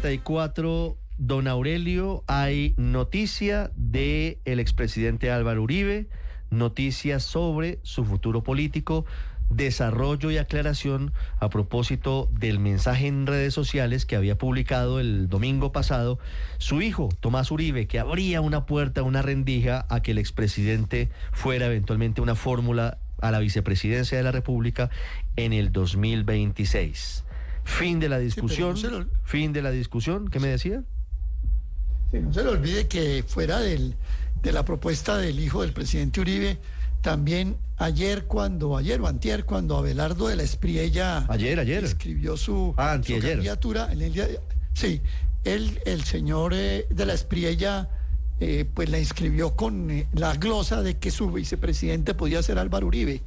9:34, don Aurelio, hay noticia del expresidente Álvaro Uribe, noticias sobre su futuro político, desarrollo y aclaración a propósito del mensaje en redes sociales que había publicado el domingo pasado su hijo, Tomás Uribe, que abría una puerta, una rendija a que el expresidente fuera eventualmente una fórmula a la vicepresidencia de la República en el 2026. Fin de la discusión, fin de la discusión, ¿qué me decía? Sí, no se le olvide que fuera de la propuesta del hijo del presidente Uribe, también ayer o antier, cuando Abelardo de la Espriella escribió su candidatura, el señor de la Espriella pues la inscribió con la glosa de que su vicepresidente podía ser Álvaro Uribe.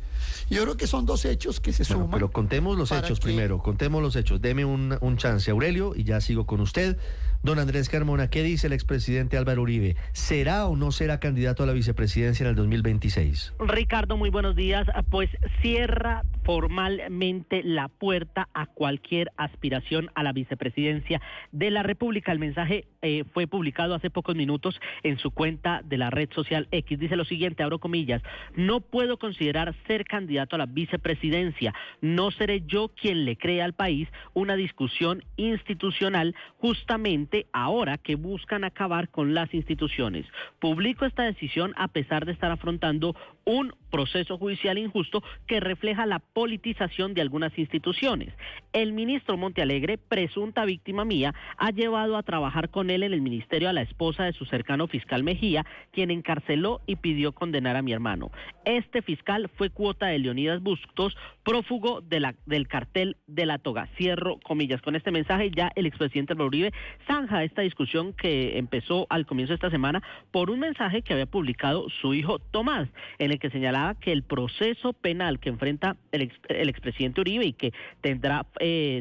Yo creo que son dos hechos que se suman. Pero contemos los hechos primero, contemos los hechos. Deme un chance, Aurelio, y ya sigo con usted. Don Andrés Carmona, ¿qué dice el expresidente Álvaro Uribe? ¿Será o no será candidato a la vicepresidencia en el 2026? Ricardo, muy buenos días. Pues cierra formalmente la puerta a cualquier aspiración a la vicepresidencia de la República. El mensaje fue publicado hace pocos minutos en su cuenta de la red social X. Dice lo siguiente, abro comillas: no puedo considerar ser candidato a la vicepresidencia. No seré yo quien le crea al país una discusión institucional justamente ahora que buscan acabar con las instituciones. Publico esta decisión a pesar de estar afrontando un proceso judicial injusto que refleja la politización de algunas instituciones. El ministro Montealegre, presunta víctima mía, ha llevado a trabajar con él en el ministerio a la esposa de su cercano fiscal Mejía, quien encarceló y pidió condenar a mi hermano. Este fiscal fue cuota de Leonidas Bustos, prófugo del cartel de la toga. Cierro comillas. Con este mensaje ya el expresidente Álvaro Uribe zanja esta discusión que empezó al comienzo de esta semana por un mensaje que había publicado su hijo Tomás, en el que señalaba que el proceso penal que enfrenta el expresidente Uribe y que tendrá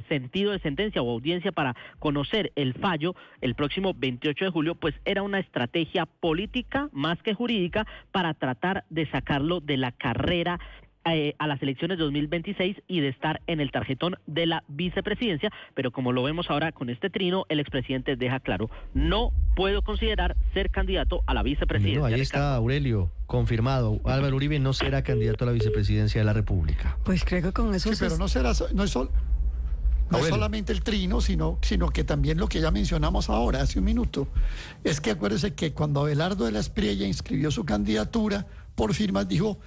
sentido de sentencia o audiencia para conocer el fallo el próximo 28 de julio, pues era una estrategia política más que jurídica para tratar de sacarlo de la carrera a las elecciones de 2026 y de estar en el tarjetón de la vicepresidencia. Pero como lo vemos ahora con este trino, el expresidente deja claro: no puedo considerar ser candidato a la vicepresidencia. No, ahí está, Aurelio, confirmado. Álvaro Uribe no será candidato a la vicepresidencia de la República. Pues creo que con eso... Sí, pero no es solamente el trino, sino que también lo que ya mencionamos ahora, hace un minuto. Es que acuérdese que cuando Abelardo de la Espriella inscribió su candidatura por firmas, dejó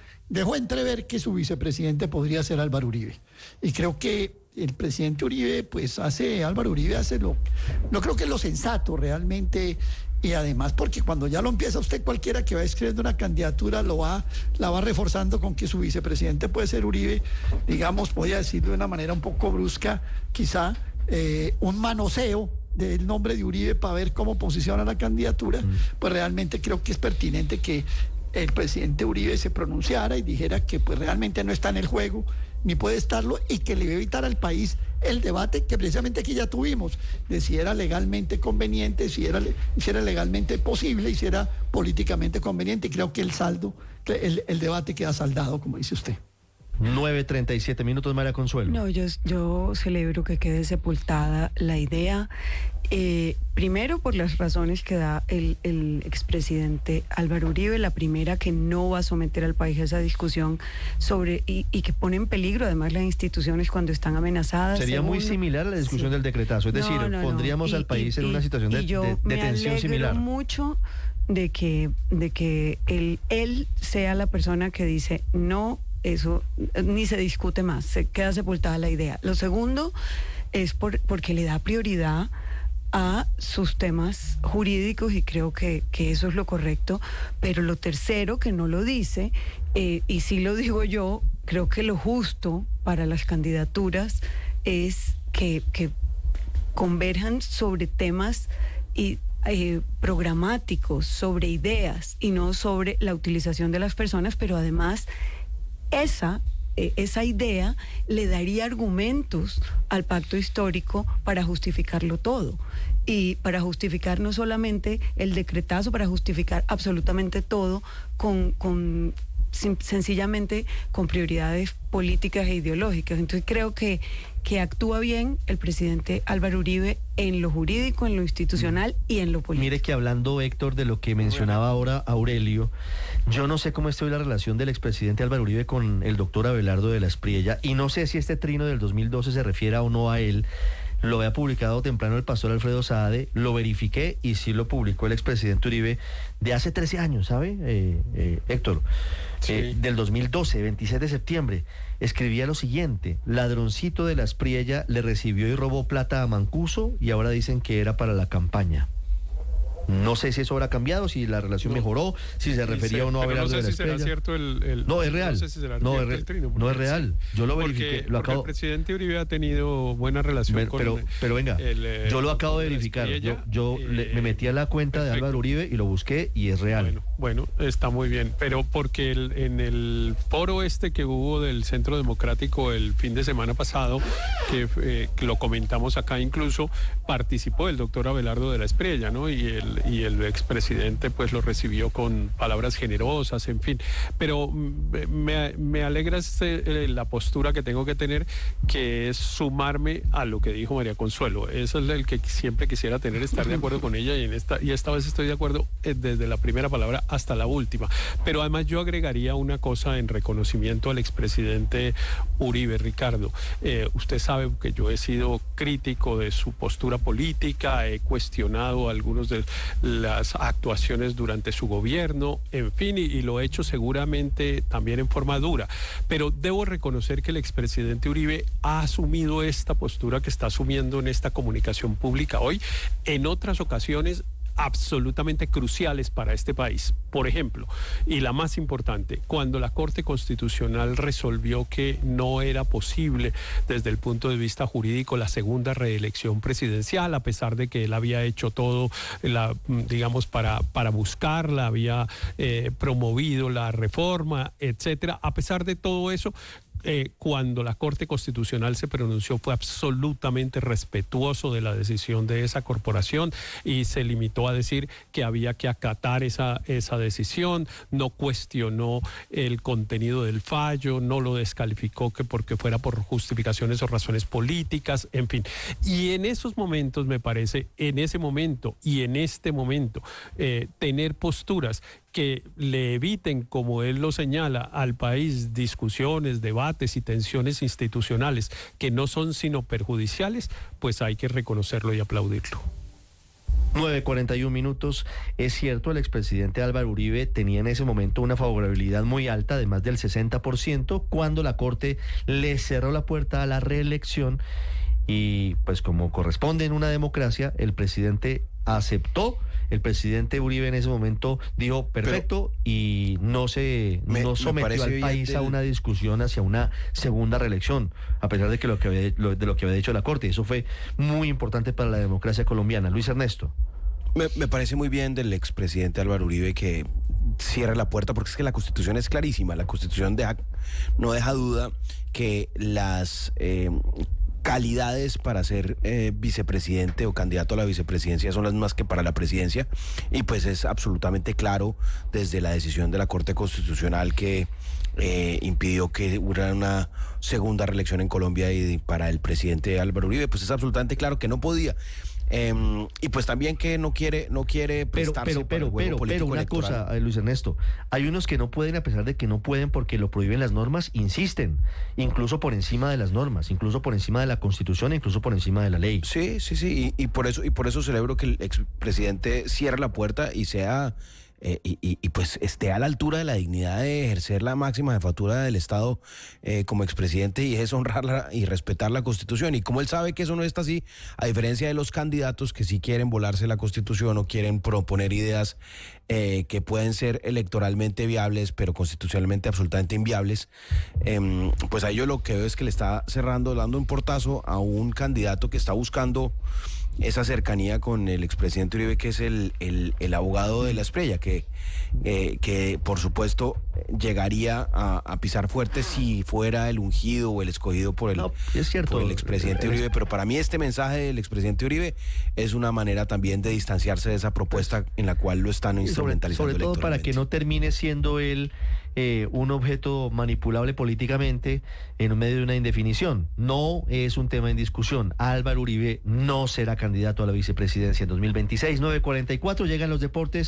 entrever que su vicepresidente podría ser Álvaro Uribe. Y creo que el presidente Uribe, Álvaro Uribe hace no creo que es lo sensato realmente, y además porque cuando ya lo empieza usted, cualquiera que va escribiendo una candidatura la va reforzando con que su vicepresidente puede ser Uribe, voy a decirlo de una manera un poco brusca, quizá un manoseo del nombre de Uribe para ver cómo posiciona la candidatura. Pues realmente creo que es pertinente que el presidente Uribe se pronunciara y dijera que pues realmente no está en el juego, ni puede estarlo, y que le iba a evitar al país el debate que precisamente aquí ya tuvimos, de si era legalmente conveniente, si era legalmente posible y si era políticamente conveniente. Y creo que el debate queda saldado, como dice usted. 9:37, María Consuelo. No, yo celebro que quede sepultada la idea, primero por las razones que da el expresidente Álvaro Uribe. La primera, que no va a someter al país a esa discusión y que pone en peligro además las instituciones cuando están amenazadas. Sería muy similar a la discusión del decretazo, es decir, pondríamos al país en una situación de tensión similar. Me alegro mucho de que él sea la persona que dice no. Eso ni se discute más, se queda sepultada la idea. Lo segundo es porque le da prioridad a sus temas jurídicos y creo que eso es lo correcto. Pero lo tercero, que no lo dice, y sí lo digo yo, creo que lo justo para las candidaturas es que converjan sobre temas programáticos, sobre ideas y no sobre la utilización de las personas, pero además esa idea le daría argumentos al pacto histórico para justificarlo todo, y para justificar no solamente el decretazo, para justificar absolutamente todo con sencillamente con prioridades políticas e ideológicas. Entonces creo que actúa bien el presidente Álvaro Uribe en lo jurídico, en lo institucional y en lo político. Mire que hablando, Héctor, de lo que mencionaba ahora Aurelio, yo no sé cómo está hoy la relación del expresidente Álvaro Uribe con el doctor Abelardo de la Espriella, y no sé si este trino del 2012 se refiere o no a él. Lo había publicado temprano el pastor Alfredo Saade, lo verifiqué y sí lo publicó el expresidente Uribe de hace 13 años, ¿sabe, Héctor? Sí. Del 2012, 27 de septiembre, escribía lo siguiente: ladroncito de la Espriella le recibió y robó plata a Mancuso y ahora dicen que era para la campaña. No sé si eso habrá cambiado, si la relación mejoró, si se refería o no a Abelardo de la Espriella. No sé si será cierto No, es real. No sé si será No, cierto el trino. no es real. Yo lo verifiqué. Lo acabo... el presidente Uribe ha tenido buena relación con pero venga, yo lo acabo de verificar. Me metí a la cuenta de Álvaro Uribe y lo busqué y es real. Bueno, está muy bien. Pero porque en el foro que hubo del Centro Democrático el fin de semana pasado, que lo comentamos acá incluso, participó el doctor Abelardo de la Espriella, ¿no? Y el expresidente pues lo recibió con palabras generosas, en fin. Pero me alegra la postura que tengo que tener, que es sumarme a lo que dijo María Consuelo. Eso es el que siempre quisiera tener, estar de acuerdo con ella, y esta vez estoy de acuerdo desde la primera palabra hasta la última. Pero además yo agregaría una cosa en reconocimiento al expresidente Uribe, Ricardo. Usted sabe que yo he sido crítico de su postura política, he cuestionado algunos de las actuaciones durante su gobierno, en fin, y lo he hecho seguramente también en forma dura. Pero debo reconocer que el expresidente Uribe ha asumido esta postura que está asumiendo en esta comunicación pública hoy, en otras ocasiones absolutamente cruciales para este país. Por ejemplo, y la más importante, cuando la Corte Constitucional resolvió que no era posible desde el punto de vista jurídico la segunda reelección presidencial, a pesar de que él había hecho todo, digamos, para buscarla, había promovido la reforma, etcétera. A pesar de todo eso, cuando la Corte Constitucional se pronunció, fue absolutamente respetuoso de la decisión de esa corporación y se limitó a decir que había que acatar esa decisión, no cuestionó el contenido del fallo, no lo descalificó porque fuera por justificaciones o razones políticas, en fin. Y en esos momentos, me parece, en ese momento y en este momento, tener posturas que le eviten, como él lo señala, al país discusiones, debates y tensiones institucionales que no son sino perjudiciales, pues hay que reconocerlo y aplaudirlo. 9:41 minutos. Es cierto, el expresidente Álvaro Uribe tenía en ese momento una favorabilidad muy alta, de más del 60%, cuando la Corte le cerró la puerta a la reelección y, pues como corresponde en una democracia, el presidente aceptó. El presidente Uribe en ese momento dijo perfecto, y no sometió al país a una discusión hacia una segunda reelección, a pesar de que lo que había dicho la Corte. Eso fue muy importante para la democracia colombiana. Luis Ernesto. Me parece muy bien del expresidente Álvaro Uribe que cierre la puerta, porque es que la Constitución es clarísima. La Constitución no deja duda que las calidades para ser vicepresidente o candidato a la vicepresidencia son las mismas que para la presidencia, y pues es absolutamente claro desde la decisión de la Corte Constitucional que impidió que hubiera una segunda reelección en Colombia, y para el presidente Álvaro Uribe pues es absolutamente claro que no podía. Y pues también que no quiere prestarse para el juego político una electoral. cosa, Luis Ernesto, hay unos que no pueden, a pesar de que no pueden porque lo prohíben las normas, insisten, incluso por encima de las normas, incluso por encima de la Constitución, incluso por encima de la ley. Sí, y por eso celebro que el expresidente cierre la puerta y sea y pues esté a la altura de la dignidad de ejercer la máxima jefatura del Estado como expresidente, y es honrarla y respetar la Constitución. Y como él sabe que eso no está así, a diferencia de los candidatos que sí quieren volarse la Constitución o quieren proponer ideas que pueden ser electoralmente viables pero constitucionalmente absolutamente inviables, pues a ellos lo que veo es que le está dando un portazo a un candidato que está buscando esa cercanía con el expresidente Uribe, que es el abogado de la Espriella, que por supuesto llegaría a pisar fuerte si fuera el ungido o el escogido por el expresidente Uribe. Pero para mí este mensaje del expresidente Uribe es una manera también de distanciarse de esa propuesta en la cual lo están instrumentalizando sobre todo para que no termine siendo él un objeto manipulable políticamente en medio de una indefinición. No es un tema en discusión. Álvaro Uribe no será candidato a la vicepresidencia en 2026. 9:44, llegan los deportes.